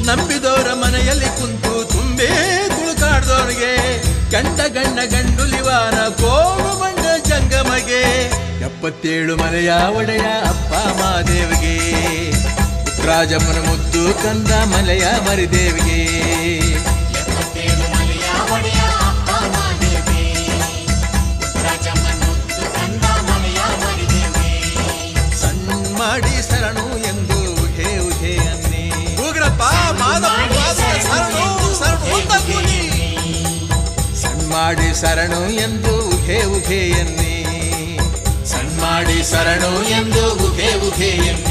ನಂಬಿದವರ ಮನೆಯಲ್ಲಿ ಕುಂತು ತುಂಬೇ ತುಳುಕಾಡ್ದವ್ರಿಗೆ ಗಂಡ ಗಣ್ಣ ಗಂಡುಲಿವಾನ ಕೋಮು ಬಂಡ ಜಂಗಮಗೆ 77 ಮಲೆಯ ಒಡೆಯ ಅಪ್ಪ ಮಾದೇವಿಗೆ ರಾಜಮ್ಮನ ಮುದ್ದು ಕಂದ ಮಲೆಯ ಮರಿದೇವಿಗೆ ಮಾಡಿ ಶರಣು ಎಂದು ಉಘೆ ಉಘೆ ಅನ್ನಿ ಉಗ್ರಪ್ಪ ಶರಣು ಸಣ್ಮಾಡಿ ಶರಣು ಎಂದು ಉಘೆ ಉಘೆ ಎನ್ನಿ ಸಣ್ಮಾಡಿ ಶರಣು ಎಂದು ಉಘೆ ಉಘೆ ಎನ್ನಿ